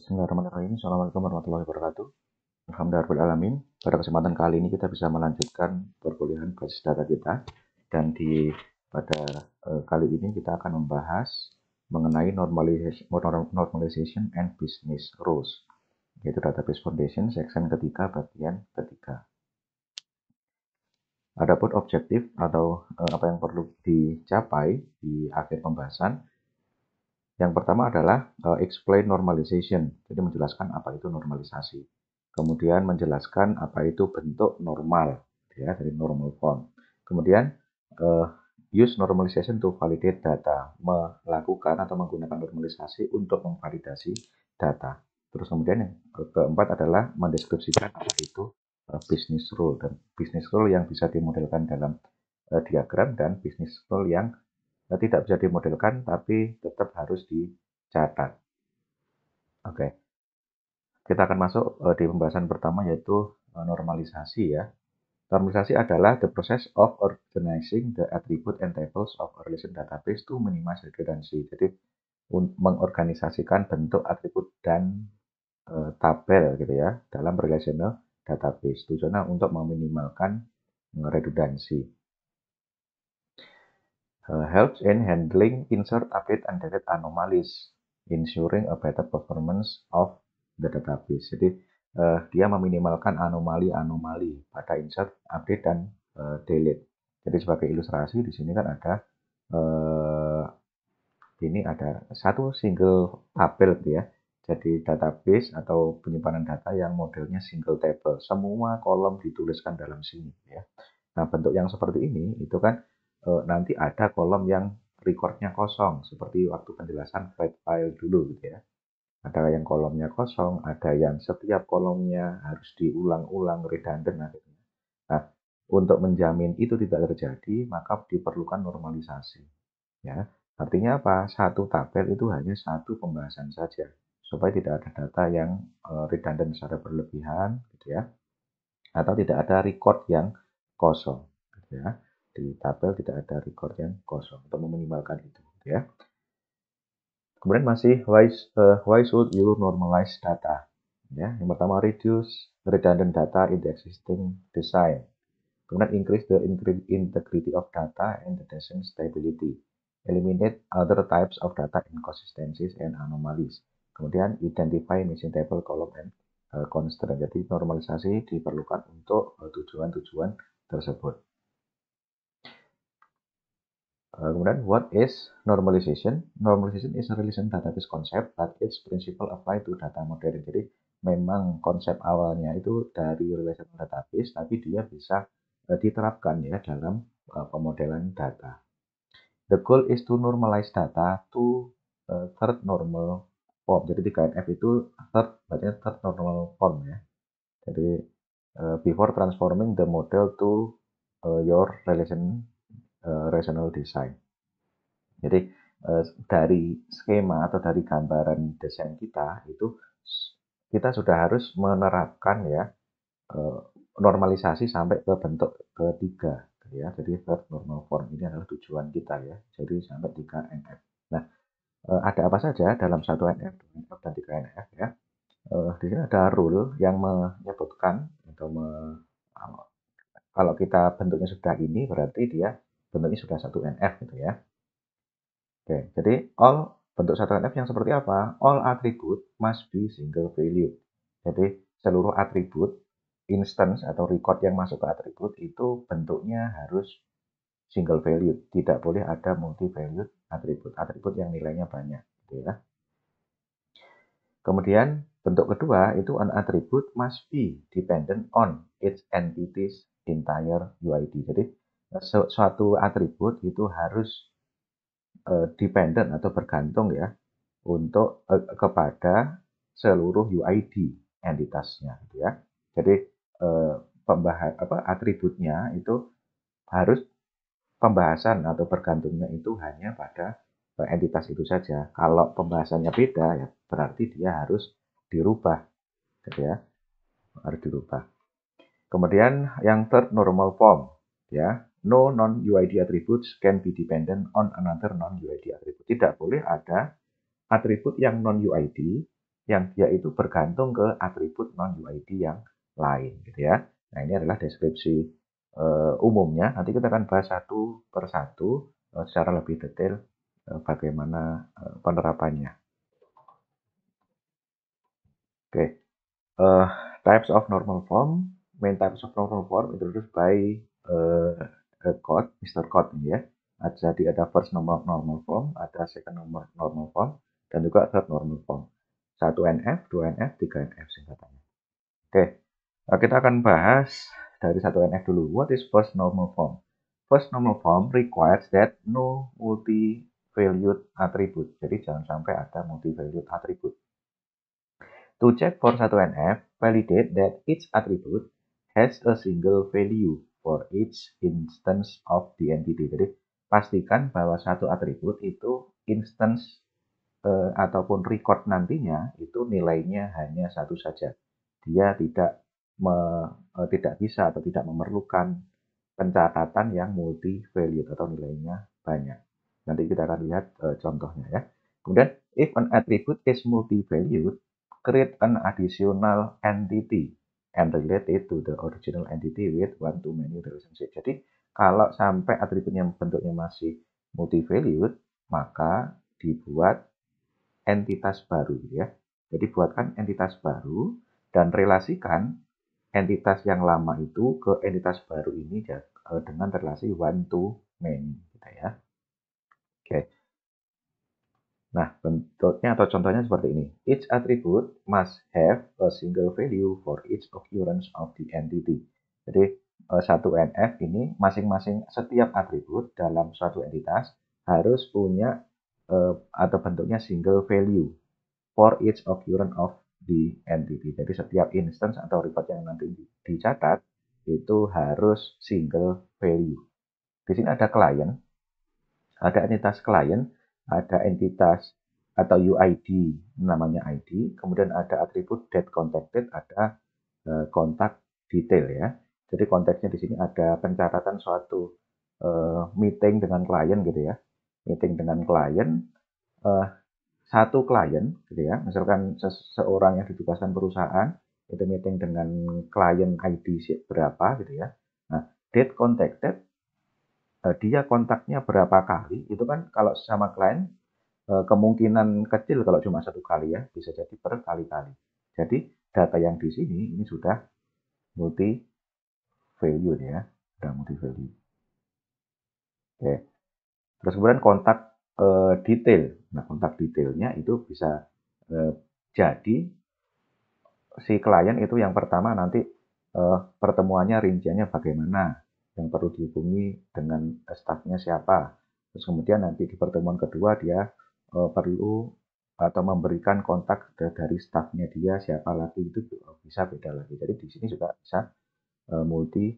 Bismillahirrahmanirrahim. Assalamualaikum warahmatullahi wabarakatuh. Alhamdulillahirrahmanirrahim. Pada kesempatan kali ini kita bisa melanjutkan perkuliahan basis data kita. Dan pada kali ini kita akan membahas mengenai normalization and business rules, yaitu database foundation section ketiga bagian ketiga. Adapun objektif atau apa yang perlu dicapai di akhir pembahasan. Yang pertama adalah explain normalization, jadi menjelaskan apa itu normalisasi. Kemudian menjelaskan apa itu bentuk normal, ya, dari normal form. Kemudian use normalization to validate data, melakukan atau menggunakan normalisasi untuk memvalidasi data. Terus kemudian yang keempat adalah mendeskripsikan apa itu business rule, dan business rule yang bisa dimodelkan dalam diagram dan business rule yang tidak bisa dimodelkan tapi tetap harus dicatat. Oke, kita akan masuk di pembahasan pertama, yaitu normalisasi ya. Normalisasi adalah the process of organizing the attribute and tables of a relation database to minimize redundancy. Jadi mengorganisasikan bentuk atribut dan tabel gitu ya dalam relational database. Tujuannya untuk meminimalkan redundansi. Helps in handling insert, update, and delete anomalies, ensuring a better performance of the database. Jadi dia meminimalkan anomali-anomali pada insert, update, dan delete. Jadi sebagai ilustrasi di sini kan ada ini ada satu single tabel gitu ya. Jadi database atau penyimpanan data yang modelnya single table. Semua kolom dituliskan dalam sini ya. Nah, bentuk yang seperti ini itu kan nanti ada kolom yang recordnya kosong, seperti waktu penjelasan flat file dulu gitu ya. Ada yang kolomnya kosong, ada yang setiap kolomnya harus diulang-ulang, redundant akhirnya. Nah, untuk menjamin itu tidak terjadi, maka diperlukan normalisasi. Ya, artinya apa? Satu tabel itu hanya satu pembahasan saja, supaya tidak ada data yang redundant secara berlebihan, gitu ya, atau tidak ada record yang kosong. Ya, di tabel tidak ada record yang kosong untuk meminimalkan itu ya. Kemudian masih why should you normalize data ya. Yang pertama, reduce redundant data in the existing design. Kemudian increase the integrity of data and the decision stability. Eliminate other types of data inconsistencies and anomalies. Kemudian identify missing table, column, and constraint. Jadi normalisasi diperlukan untuk tujuan-tujuan tersebut. Kemudian, what is normalization? Normalization is a relation database concept, but its principle apply to data modeling. Jadi, memang konsep awalnya itu dari relational database, tapi dia bisa diterapkan ya dalam pemodelan data. The goal is to normalize data to third normal form. Jadi 3NF itu berarti third normal form ya. Jadi, before transforming the model to your rational design. Jadi dari skema atau dari gambaran desain kita itu kita sudah harus menerapkan ya normalisasi sampai ke bentuk ketiga ya. Jadi third normal form ini adalah tujuan kita ya. Jadi sampai 3NF. Nah, ada apa saja dalam 1NF, 2NF, dan 3NF ya. Di sini ada rule yang menyebutkan atau kalau kita bentuknya sudah ini berarti dia bentuknya sudah 1NF gitu ya. Oke, jadi all bentuk 1NF yang seperti apa? All attribute must be single value. Jadi seluruh atribut, instance atau record yang masuk ke atribut itu bentuknya harus single value. Tidak boleh ada multi value atribut. Atribut yang nilainya banyak. Gitu ya. Kemudian bentuk kedua itu an attribute must be dependent on its entities entire UID. Jadi suatu atribut itu harus dependent atau bergantung ya untuk kepada seluruh UID entitasnya gitu ya. Jadi atributnya itu harus pembahasan atau bergantungnya itu hanya pada entitas itu saja. Kalau pembahasannya beda ya berarti dia harus dirubah gitu ya. Harus dirubah. Kemudian yang third normal form ya. No non-UID attributes can be dependent on another non-UID attribute. Tidak boleh ada atribut yang non-UID yang dia itu bergantung ke atribut non-UID yang lain gitu ya. Nah, ini adalah deskripsi umumnya. Nanti kita akan bahas satu per satu secara lebih detail bagaimana penerapannya. Oke, uh, types of normal form. Main types of normal form introduced by Code, Mr. Code ini ya. Jadi ada first normal form, ada second normal form, dan juga third normal form. 1NF, 2NF, 3NF singkatannya. Oke, kita akan bahas dari 1NF dulu. What is first normal form? First normal form requires that no multi-valued attribute. Jadi jangan sampai ada multi-valued attribute. To check for 1NF, validate that each attribute has a single value for each instance of the entity. Jadi pastikan bahwa satu atribut itu instance ataupun record nantinya itu nilainya hanya satu saja. Dia tidak bisa atau tidak memerlukan pencatatan yang multi value atau nilainya banyak. Nanti kita akan lihat contohnya ya. Kemudian if an attribute is multi valued, create an additional entity and relate it to the original entity with one-to-many relationship. Jadi kalau sampai atributnya bentuknya masih multi valued, maka dibuat entitas baru ya. Jadi buatkan entitas baru dan relasikan entitas yang lama itu ke entitas baru ini dengan relasi one to many gitu ya. Oke. Nah, bentuknya atau contohnya seperti ini. Each attribute must have a single value for each occurrence of the entity. Jadi 1NF ini masing-masing setiap atribut dalam suatu entitas harus punya atau bentuknya single value for each occurrence of the entity. Jadi setiap instance atau record yang nanti dicatat itu harus single value. Di sini ada klien, ada entitas klien, ada entitas atau UID, namanya ID, kemudian ada atribut date contacted, ada kontak detail ya. Jadi konteksnya di sini ada pencatatan suatu meeting dengan klien gitu ya. Meeting dengan klien, satu klien gitu ya, misalkan seseorang yang ditugaskan perusahaan itu meeting dengan klien ID berapa gitu ya. Nah, date contacted dia kontaknya berapa kali itu kan kalau sama klien kemungkinan kecil kalau cuma satu kali ya, bisa jadi berkali-kali. Jadi data yang di sini ini sudah multi value ya, sudah multi value. Oke. Terus kemudian kontak detail. Nah, kontak detailnya itu bisa jadi si klien itu yang pertama nanti pertemuannya rinciannya bagaimana, yang perlu dihubungi dengan stafnya siapa. Terus kemudian nanti di pertemuan kedua dia perlu atau memberikan kontak dari stafnya dia siapa lagi itu bisa beda lagi. Jadi di sini juga bisa multi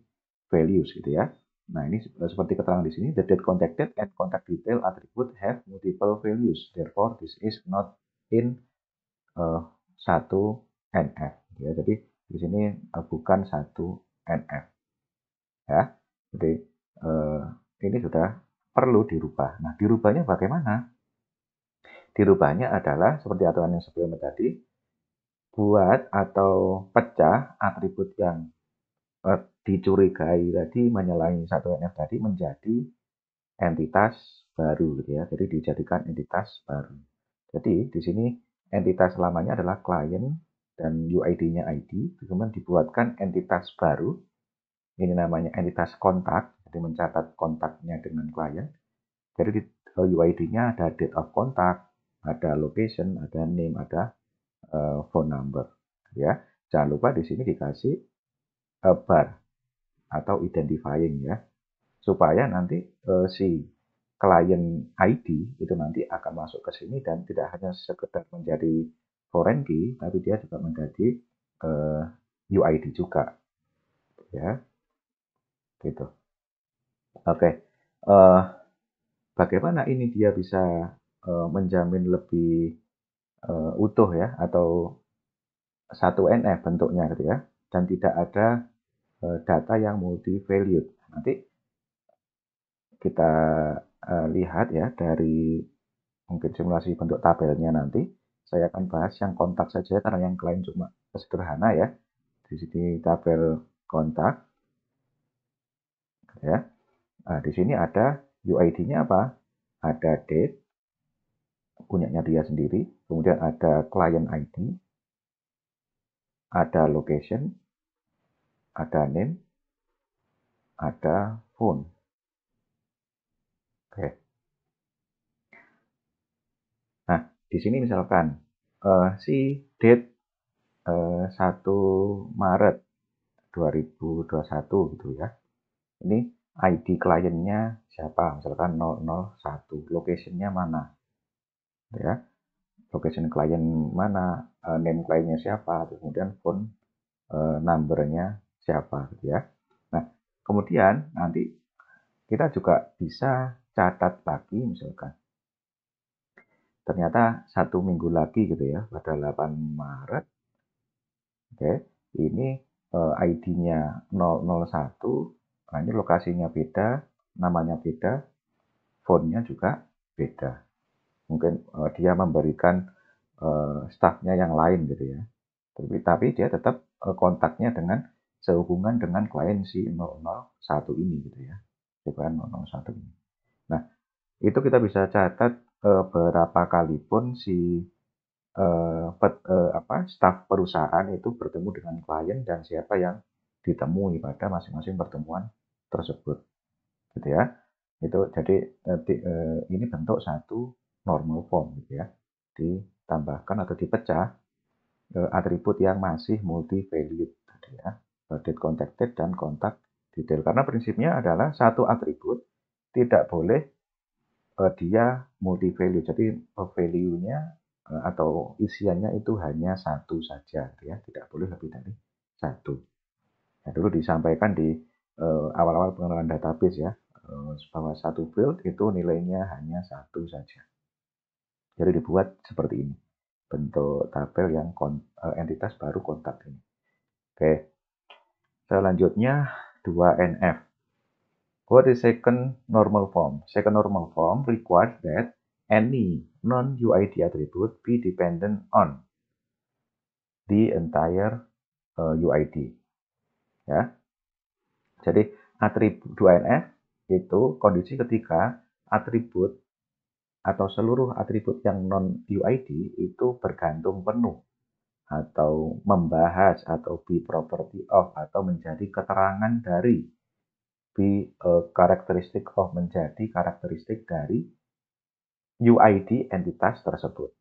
values gitu ya. Nah ini seperti keterangan di sini, the date contacted and contact detail attribute have multiple values. Therefore this is not in satu NF. Ya, jadi di sini bukan satu NF. Ya, jadi ini sudah perlu dirubah. Nah, dirubahnya bagaimana? Dirubahnya adalah seperti aturan yang sebelumnya tadi, buat atau pecah atribut yang dicurigai tadi menyalahi satu NF tadi menjadi entitas baru gitu ya. Jadi dijadikan entitas baru. Jadi di sini entitas lamanya adalah klien dan UID-nya ID, kemudian dibuatkan entitas baru. Ini namanya entitas kontak, jadi mencatat kontaknya dengan klien. Jadi di UID-nya ada date of contact, ada location, ada name, ada phone number. Ya, jangan lupa di sini dikasih bar atau identifying ya, supaya nanti si klien ID itu nanti akan masuk ke sini dan tidak hanya sekedar menjadi foreign key, tapi dia juga menjadi UID juga, ya, gitu. Oke, bagaimana ini dia bisa menjamin lebih utuh ya atau satu NF bentuknya gitu ya, dan tidak ada data yang multi valued. Nanti kita lihat ya dari mungkin simulasi bentuk tabelnya nanti. Saya akan bahas yang kontak saja karena yang lain cuma sederhana ya. Di sini tabel kontak ya. Nah, di sini ada UID-nya apa? Ada date punyanya dia sendiri, kemudian ada client ID, ada location, ada name, ada phone. Oke. Nah, di sini misalkan si date 1 Maret 2021 gitu ya. Ini ID kliennya siapa? Misalkan 001. Location-nya mana? Ya. Location klien mana? Name kliennya siapa? Kemudian phone number-nya siapa gitu ya. Nah, kemudian nanti kita juga bisa catat lagi misalkan. Ternyata 1 minggu lagi gitu ya, pada 8 Maret. Oke, ini ID-nya 001. Nah, ini lokasinya beda, namanya beda, phone-nya juga beda. Mungkin dia memberikan staff-nya yang lain gitu ya. Tapi dia tetap kontaknya dengan sehubungan dengan klien si 001 ini gitu ya. Bukan 001 ini. Nah, itu kita bisa catat berapa kali pun si staf perusahaan itu bertemu dengan klien dan siapa yang ditemui pada masing-masing pertemuan tersebut, gitu ya. Itu jadi ini bentuk satu normal form, gitu ya. Ditambahkan atau dipecah atribut yang masih multi valued, gitu ya. Date contacted dan kontak detail. Karena prinsipnya adalah satu atribut tidak boleh dia multi value. Jadi value-nya atau isiannya itu hanya satu saja, ya, tidak boleh lebih dari satu. Ya, dulu disampaikan di awal-awal pengenalan database ya, bahwa satu field itu nilainya hanya satu saja. Jadi dibuat seperti ini, bentuk tabel yang entitas baru kontak ini. Oke, selanjutnya 2NF. What is second normal form? Second normal form requires that any non-UID attribute be dependent on the entire UID. Ya. Jadi atribut 2NF itu kondisi ketika atribut atau seluruh atribut yang non-UID itu bergantung penuh atau membahas atau be property of atau menjadi keterangan dari be characteristic of menjadi karakteristik dari UID entitas tersebut,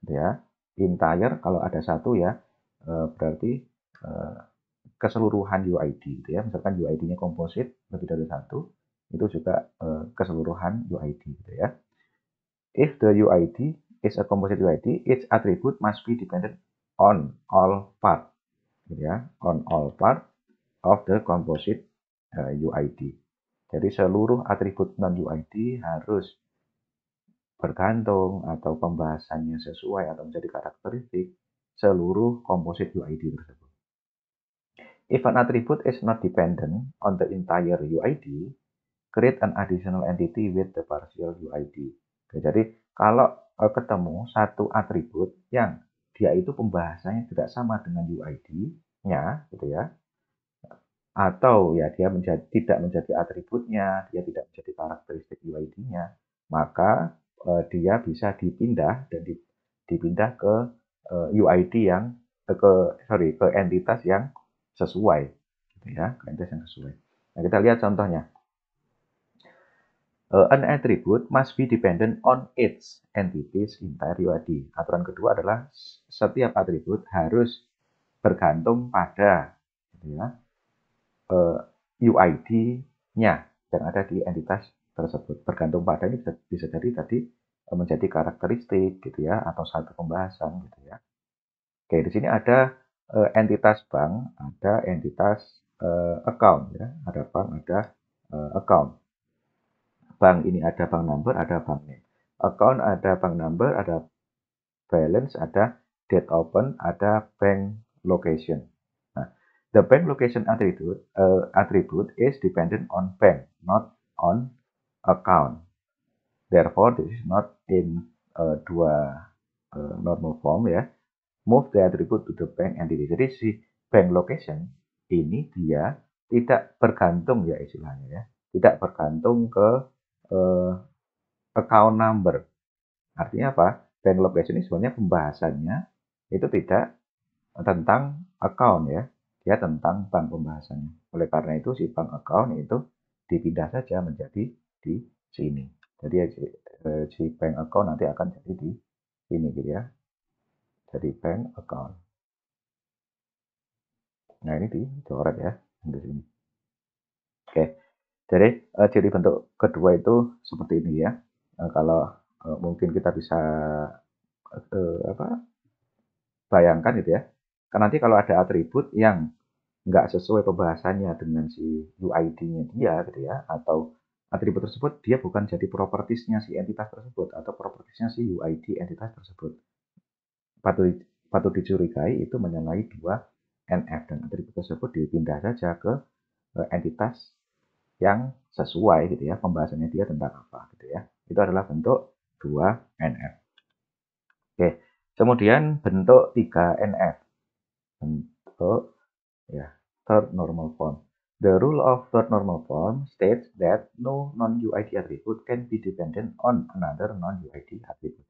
ya. Entire kalau ada satu ya, berarti keseluruhan UID, gitu ya. Misalkan UID-nya komposit lebih dari satu, itu juga keseluruhan UID, gitu ya. If the UID is a composite UID, its attribute must be dependent on all part, gitu ya, on all part of the composite UID. Jadi seluruh atribut non-UID harus bergantung atau pembahasannya sesuai atau menjadi karakteristik seluruh komposit UID tersebut. If an attribute is not dependent on the entire UID, create an additional entity with the partial UID. Oke, jadi kalau ketemu satu atribut yang dia itu pembahasannya tidak sama dengan UID-nya, gitu ya, atau ya dia tidak menjadi atributnya, dia tidak menjadi karakteristik UID-nya, maka dia bisa dipindah dan dipindah ke UID yang ke entitas yang sesuai, gitu ya, ke entitas yang sesuai. Nah, kita lihat contohnya. An attribute must be dependent on its entities entire UID. Aturan kedua adalah setiap atribut harus bergantung pada, gitu ya, UID-nya yang ada di entitas tersebut. Bergantung pada ini bisa jadi tadi menjadi karakteristik, gitu ya, atau satu pembahasan, gitu ya. Oke, di sini ada entitas bank, ada entitas account, ya. Ada bank, ada account. Bank ini ada bank number, ada bank name. Account ada bank number, ada balance, ada date open, ada bank location. Nah, the bank location attribute is dependent on bank, not on account. Therefore, this is not in 2 normal form ya, move the attribute to the bank entity. Jadi si bank location ini dia tidak bergantung ya istilahnya ya, tidak bergantung ke uh, account number. Artinya apa? Bank location ini sebenarnya pembahasannya itu tidak tentang account ya, dia tentang bank pembahasannya. Oleh karena itu si bank account itu dipindah saja menjadi di sini. Jadi si bank account nanti akan jadi di sini gitu ya. Jadi bank account. Nah ini dicoret ya di sini. Oke. Jadi ciri bentuk kedua itu seperti ini ya. Kalau mungkin kita bisa apa bayangkan gitu ya. Karena nanti kalau ada atribut yang nggak sesuai pembahasannya dengan si UID-nya dia gitu ya, atau atribut tersebut dia bukan jadi propertiesnya si entitas tersebut atau propertiesnya si UID entitas tersebut. Patut dicurigai itu menyalahi 2NF dan atribut tersebut dipindah saja ke entitas yang sesuai gitu ya, pembahasannya dia tentang apa gitu ya. Itu adalah bentuk 2NF. Oke, kemudian bentuk 3NF. Bentuk ya, third normal form. The rule of third normal form states that no non-UID attribute can be dependent on another non-UID attribute.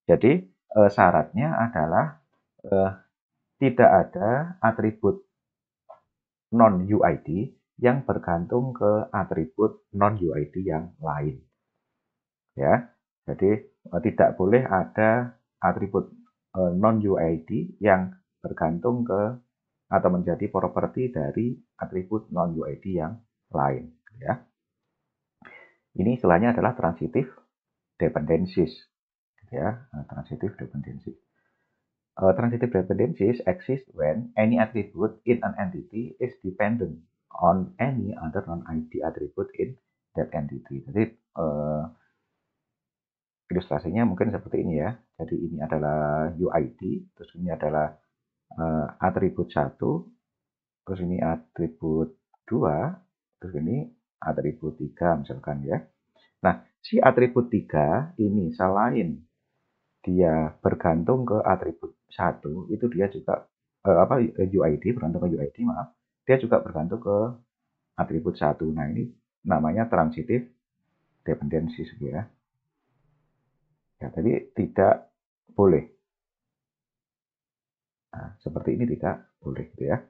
Jadi syaratnya adalah eh, tidak ada atribut non-UID yang bergantung ke atribut non-UID yang lain. Ya, jadi tidak boleh ada atribut non-UID yang bergantung ke atau menjadi properti dari atribut non-UID yang lain. Ya. Ini istilahnya adalah transitive dependencies. Ya, transitive dependencies. Transitive dependencies exist when any attribute in an entity is dependent on any other non-ID attribute in that entity. Jadi ilustrasinya mungkin seperti ini ya. Jadi ini adalah UID, terus ini adalah atribut 1, terus ini atribut 2, terus ini atribut 3 misalkan ya. Nah, si atribut 3 ini selain dia bergantung ke atribut 1, itu dia juga UID, bergantung ke UID, maaf. Dia juga bergantung ke atribut 1. Nah, ini namanya transitive dependencies ya. Ya, jadi tidak boleh. Nah, seperti ini tidak boleh gitu ya.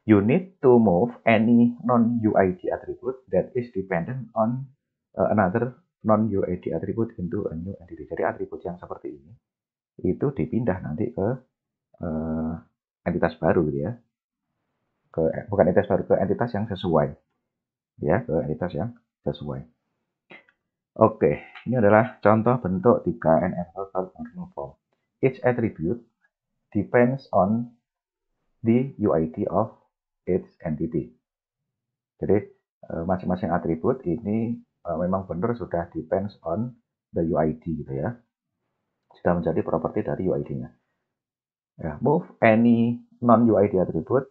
You need to move any non-UID attribute that is dependent on another non-UID attribute into a new entity. Jadi atribut yang seperti ini itu dipindah nanti ke entitas baru gitu ya. Bukan entitas baru, ke entitas yang sesuai. Ya, ke entitas yang sesuai. Oke, ini adalah contoh bentuk 3NF normal form. Each attribute depends on the UID of its entity. Jadi masing-masing atribut ini memang benar sudah depends on the UID gitu ya. Sudah menjadi properti dari UID-nya. Ya, move any non-UID attribute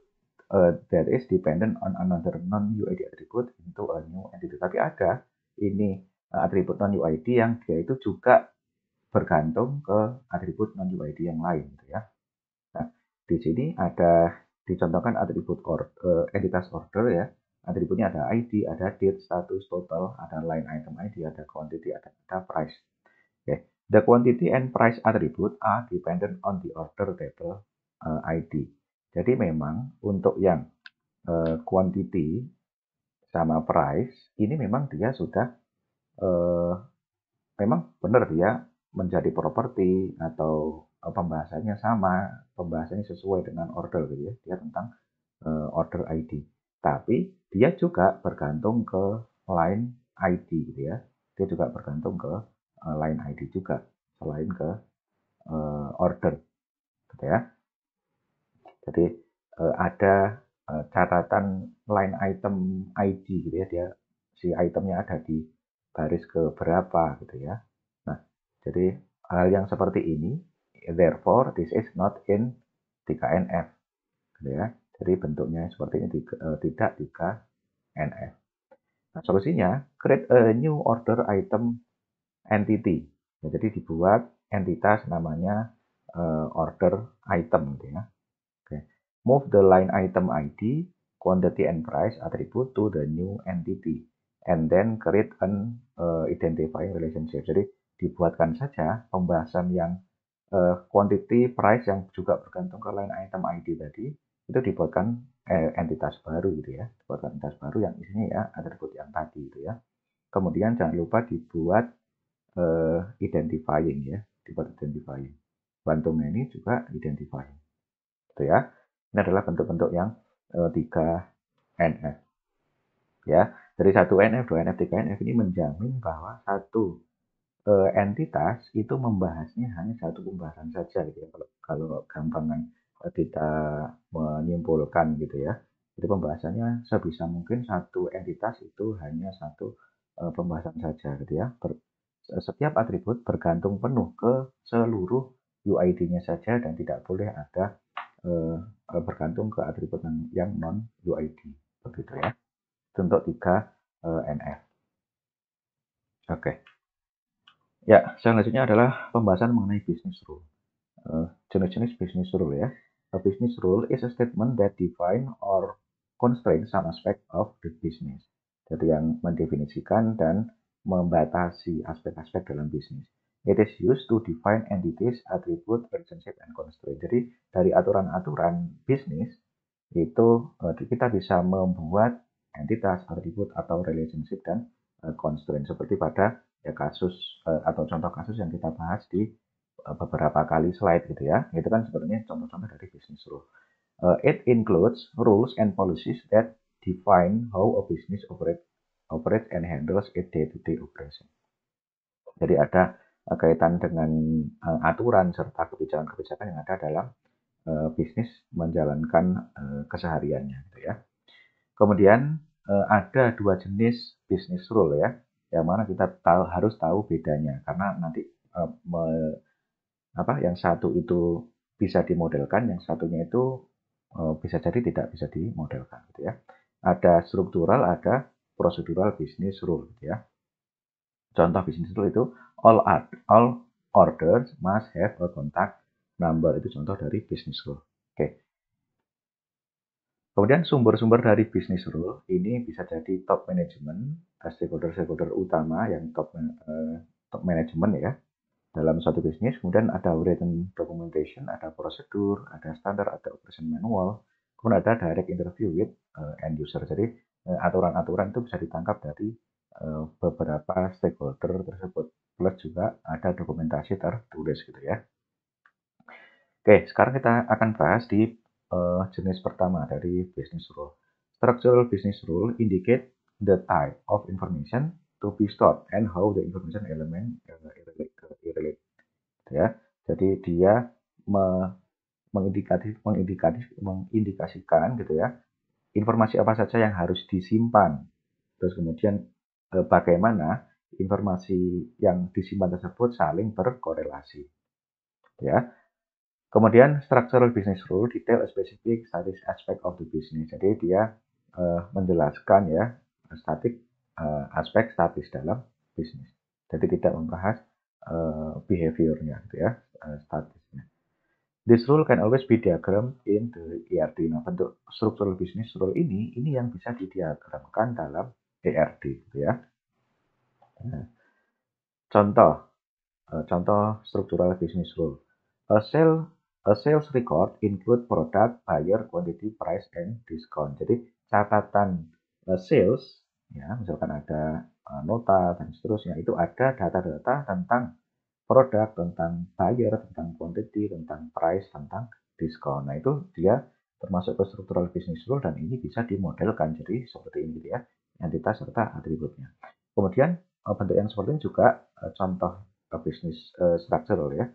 that is dependent on another non-UID attribute into a new entity. Tapi ada ini atribut non-UID yang dia itu juga bergantung ke atribut non-UID yang lain gitu ya. Nah, di sini ada dicontohkan atribut entitas order ya. Atributnya ada ID, ada date, status, total, ada line item ID, ada quantity, ada price. Okay. The quantity and price attribute are dependent on the order table ID. Jadi memang untuk yang quantity sama price ini memang dia sudah memang benar dia menjadi properti atau pembahasannya sama, pembahasannya sesuai dengan order gitu ya. Dia tentang order ID. Tapi dia juga bergantung ke line ID gitu ya. Dia juga bergantung ke line ID juga selain ke order gitu ya. Jadi ada catatan line item ID gitu ya. Dia si itemnya ada di baris ke berapa gitu ya. Nah, jadi hal yang seperti ini, therefore this is not in 3NF gitu ya. Jadi bentuknya seperti ini tidak 3NF. Nah, solusinya create a new order item entity. Ya, jadi dibuat entitas namanya order item gitu ya. Oke. Move the line item ID, quantity and price attribute to the new entity and then create an identifying relationship. Jadi dibuatkan saja pembahasan yang quantity price yang juga bergantung ke line item ID tadi itu dibuatkan entitas baru gitu ya. Dibuatkan entitas baru yang isinya ya atribut yang tadi gitu ya. Kemudian jangan lupa dibuat identifying ya, dibuat identifying. Bantunya ini juga identifying. Gitu ya. Ini adalah bentuk-bentuk yang 3NF. Ya, dari 1NF, 2NF, 3NF ini menjamin bahwa satu entitas itu membahasnya hanya satu pembahasan saja gitu ya. Kalau gampangan kita menyimpulkan gitu ya. Jadi pembahasannya sebisa mungkin satu entitas itu hanya satu pembahasan saja gitu ya. Setiap atribut bergantung penuh ke seluruh UID-nya saja dan tidak boleh ada bergantung ke atribut yang non UID begitu ya. Itu untuk 3NF. Oke. Ya, selanjutnya adalah pembahasan mengenai business rule. Jenis-jenis business rule ya. A business rule is a statement that define or constrain some aspect of the business. Jadi yang mendefinisikan dan membatasi aspek-aspek dalam bisnis. It is used to define entities, attribute, relationship, and constraint. Jadi dari aturan-aturan bisnis itu kita bisa membuat entitas, atribut, atau relationship dan constraint seperti pada ya kasus atau contoh kasus yang kita bahas di beberapa kali slide gitu ya. Itu kan sebenarnya contoh-contoh dari business rule. It includes rules and policies that define how a business operates and handles its day-to-day operation. Jadi ada kaitan dengan aturan serta kebijakan-kebijakan yang ada dalam bisnis menjalankan kesehariannya gitu ya. Kemudian ada dua jenis business rule ya, yang mana kita harus tahu bedanya karena nanti yang satu itu bisa dimodelkan, yang satunya itu bisa jadi tidak bisa dimodelkan gitu ya. Ada struktural, ada prosedural business rule gitu ya. Contoh business rule itu all orders must have a contact number, itu contoh dari business rule. Oke. Kemudian sumber-sumber dari business rule ini bisa jadi top management, stakeholder utama yang top management ya dalam suatu bisnis. Kemudian ada written documentation, ada prosedur, ada standar, ada operation manual. Kemudian ada direct interview with end user. Jadi aturan-aturan itu bisa ditangkap dari beberapa stakeholder tersebut. Plus juga ada dokumentasi tertulis gitu ya. Oke, sekarang kita akan bahas di jenis pertama dari business rule. Structural business rule indicate the type of information to be stored and how the information element relate. Ya, jadi dia mengindikasikan gitu ya informasi apa saja yang harus disimpan. Terus kemudian bagaimana informasi yang disimpan tersebut saling berkorelasi. Ya. Kemudian structural business rule detail a specific static aspect of the business. Jadi dia menjelaskan ya aspek statis dalam bisnis. Jadi tidak membahas behaviornya gitu ya, statisnya. This rule can always be diagrammed in the ERD. Nah, bentuk structural business rule ini yang bisa didiagramkan dalam ERD gitu ya. Nah, contoh structural business rule. A sales record include product, buyer, quantity, price, and discount. Jadi catatan sales, ya misalkan ada nota dan seterusnya, itu ada data-data tentang produk, tentang buyer, tentang quantity, tentang price, tentang diskon. Nah itu dia termasuk ke structural business rule dan ini bisa dimodelkan jadi seperti ini gitu ya, entitas serta atributnya. Kemudian bentuk yang seperti ini juga contoh business structural ya.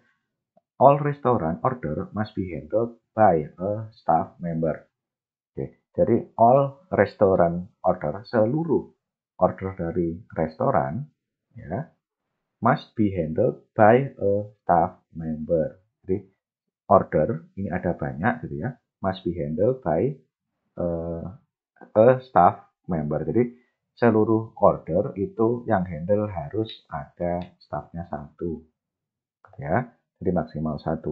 All restaurant order must be handled by a staff member. Oke, jadi all restaurant order, seluruh order dari restoran ya must be handled by a staff member. Jadi order ini ada banyak gitu ya, must be handled by a staff member. Jadi seluruh order itu yang handle harus ada staffnya satu. ya. Jadi maksimal 1.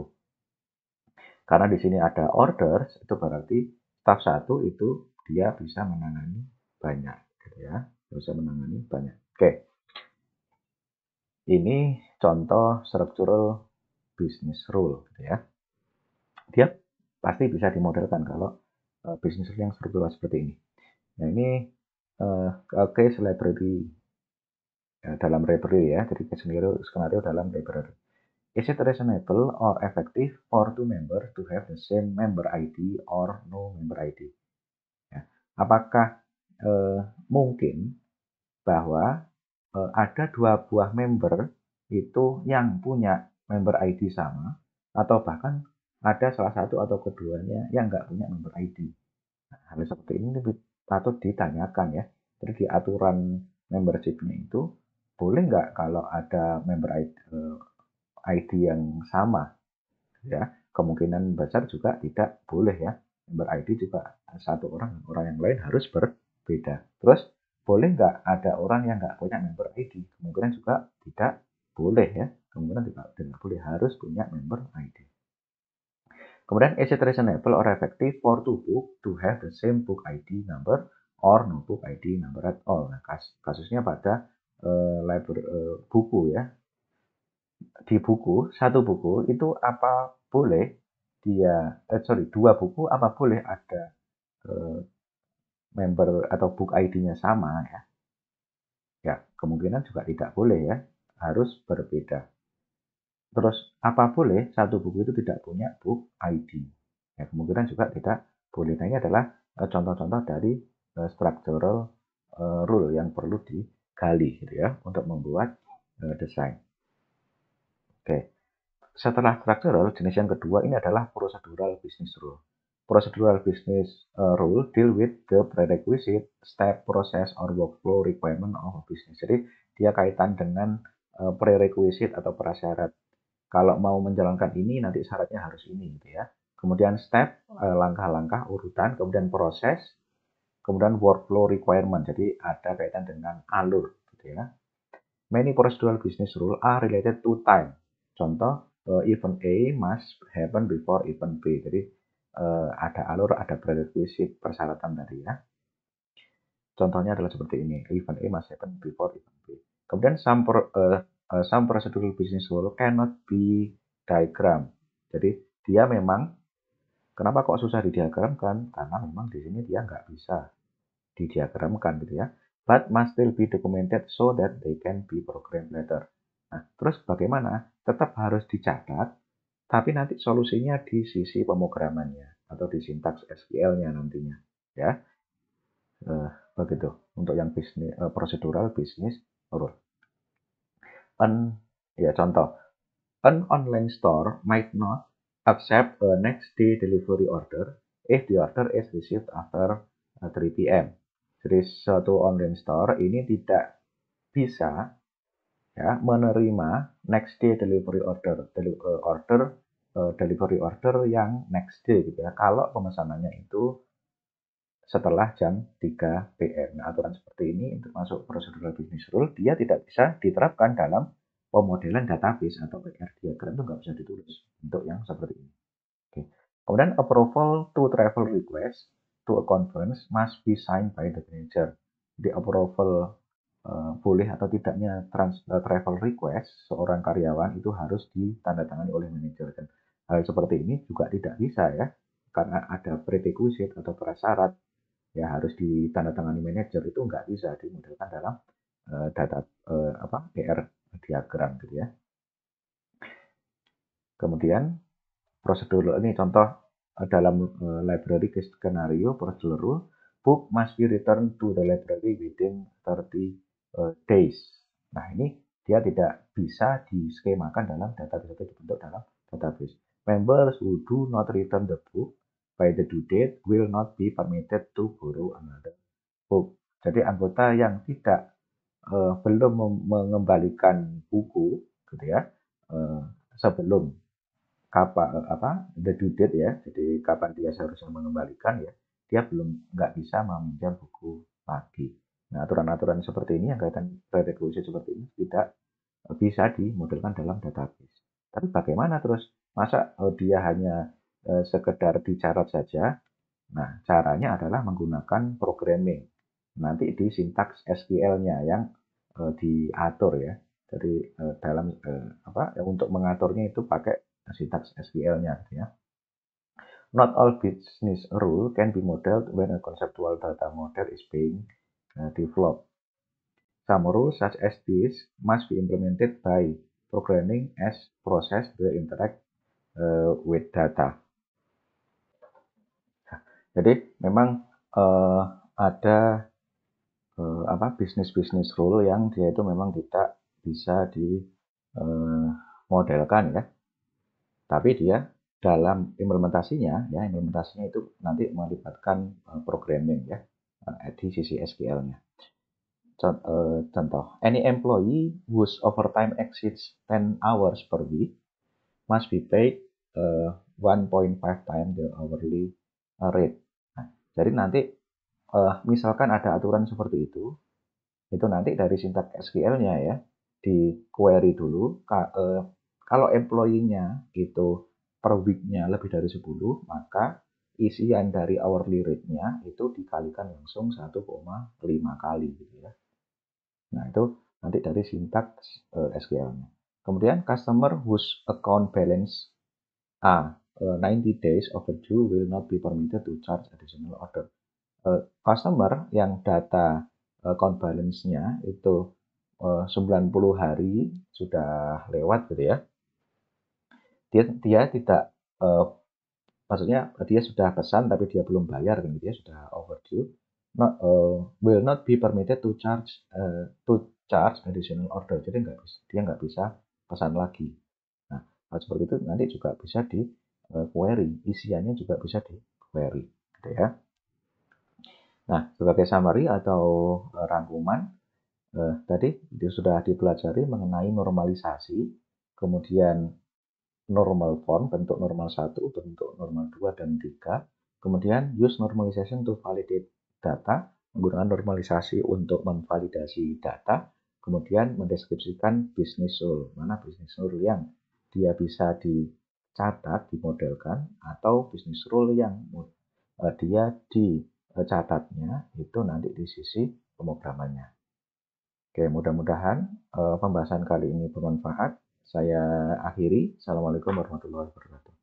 Karena di sini ada orders, itu berarti staff 1 itu dia bisa menangani banyak, gitu ya. Bisa menangani banyak. Oke. Ini contoh structural business rule, gitu ya. Dia pasti bisa dimodelkan kalau business rule yang struktural seperti ini. Nah, ini case library dalam library ya. Jadi skenario dalam library. Is it reasonable or effective for two members to have the same member ID or no member ID? Ya. Apakah mungkin bahwa ada dua buah member itu yang punya member ID sama, atau bahkan ada salah satu atau keduanya yang nggak punya member ID? Nah, hal seperti ini patut ditanyakan ya. Jadi di aturan membership-nya itu boleh nggak kalau ada member ID yang sama, ya? Kemungkinan besar juga tidak boleh ya. Member ID juga satu orang dengan orang yang lain harus berbeda. Terus boleh nggak ada orang yang nggak punya member ID? Kemungkinan juga tidak boleh ya. Kemungkinan tidak boleh, harus punya member ID. Kemudian is it reasonable or effective for two book to have the same book ID number or no book ID number at all? Nah, kasusnya pada buku ya. Di buku, satu buku itu apa boleh dua buku apa boleh ada eh, member atau book ID-nya sama ya? Ya, kemungkinan juga tidak boleh ya, harus berbeda. Terus apa boleh satu buku itu tidak punya book ID? Ya, kemungkinan juga tidak boleh. Nah, ini adalah contoh-contoh dari structural rule yang perlu digali gitu ya untuk membuat desain. Oke. Setelah structural, jenis yang kedua ini adalah procedural business rule. Procedural business rule deal with the prerequisite, step, process, or workflow requirement of a business. Jadi dia kaitan dengan prerequisite atau prasyarat. Kalau mau menjalankan ini, nanti syaratnya harus ini, gitu ya. Kemudian step, langkah-langkah, urutan, kemudian proses, kemudian workflow requirement. Jadi ada kaitan dengan alur, gitu ya. Many procedural business rules are related to time. Contoh, event A must happen before event B. Jadi ada alur, ada prerequisite, persyaratan tadi ya. Contohnya adalah seperti ini. Event A must happen before event B. Kemudian some procedural business rule cannot be diagram. Jadi dia memang, kenapa kok susah didiagramkan? Karena memang di sini dia nggak bisa didiagramkan gitu ya. But must still be documented so that they can be programmed later. Nah, terus bagaimana? Tetap harus dicatat, tapi nanti solusinya di sisi pemrogramannya atau di sintaks SQL-nya nantinya, ya. Begitu untuk yang bisnis procedural business rule. Ya contoh, an online store might not accept a next day delivery order if the order is received after 3 p.m. Jadi suatu online store ini tidak bisa ya menerima next day delivery delivery order yang next day gitu ya. Kalau pemesanannya itu setelah jam 3 PM. Nah, aturan seperti ini untuk masuk procedural business rule dia tidak bisa diterapkan dalam pemodelan database atau PR diagram, itu nggak bisa ditulis untuk yang seperti ini. Oke. Kemudian approval to travel request to a conference must be signed by the manager. Di approval boleh atau tidaknya travel request seorang karyawan itu harus ditandatangani oleh manajer. Dan hal seperti ini juga tidak bisa ya, karena ada prerequisite atau prasyarat ya harus ditandatangani manajer, itu nggak bisa dimodelkan dalam data PR diagram gitu ya. Kemudian prosedur ini contoh dalam library skenario prosedur rule, book must be returned to the library within 30 days. Nah, ini dia tidak bisa diskemakan dalam database atau dibentuk dalam database. Members who do not return the book by the due date will not be permitted to borrow another book. Jadi anggota yang tidak belum mengembalikan buku gitu ya sebelum the due date ya, jadi kapan dia seharusnya mengembalikan ya, dia belum nggak bisa meminjam buku lagi. Nah, aturan-aturan seperti ini yang kaitan prerequisite seperti ini tidak bisa dimodelkan dalam database. Tapi bagaimana terus? Masa dia hanya sekedar dicatat saja? Nah, caranya adalah menggunakan programming. Nanti di sintaks SQL-nya yang diatur ya. Jadi dalam untuk mengaturnya itu pakai sintaks SQL-nya gitu ya. Not all business rule can be modeled when a conceptual data model is being developed. Some rules such as this must be implemented by programming as process will interact with data. Jadi memang ada bisnis rule yang dia itu memang tidak bisa dimodelkan ya. Tapi dia dalam implementasinya itu nanti melibatkan programming ya di sisi SQL-nya. Contoh, any employee whose overtime exceeds 10 hours per week must be paid 1.5 times the hourly rate. Nah, jadi nanti misalkan ada aturan seperti itu nanti dari sintaks SQL-nya ya, di query dulu, kalau employee-nya itu per week-nya lebih dari 10, maka isian dari hourly rate-nya itu dikalikan langsung 1,5 kali gitu ya. Nah, itu nanti dari sintaks SQL-nya. Kemudian customer whose account balance 90 days overdue will not be permitted to charge additional order. Customer yang data account balance-nya itu 90 hari sudah lewat gitu ya. Dia tidak maksudnya dia sudah pesan tapi dia belum bayar kan gitu ya, sudah overdue. Will not be permitted to charge additional order. Jadi dia nggak bisa pesan lagi. Nah, hal seperti itu nanti juga bisa di query, isiannya juga bisa di query gitu ya. Nah, sebagai summary atau rangkuman, tadi sudah dipelajari mengenai normalisasi, kemudian normal form, bentuk normal 1, bentuk normal 2, dan 3. Kemudian use normalization to validate data, menggunakan normalisasi untuk memvalidasi data. Kemudian mendeskripsikan business rule, mana business rule yang dia bisa dicatat, dimodelkan, atau business rule yang dia dicatatnya itu nanti di sisi pemrogramannya. Oke, mudah-mudahan pembahasan kali ini bermanfaat. Saya akhiri. Assalamualaikum warahmatullahi wabarakatuh.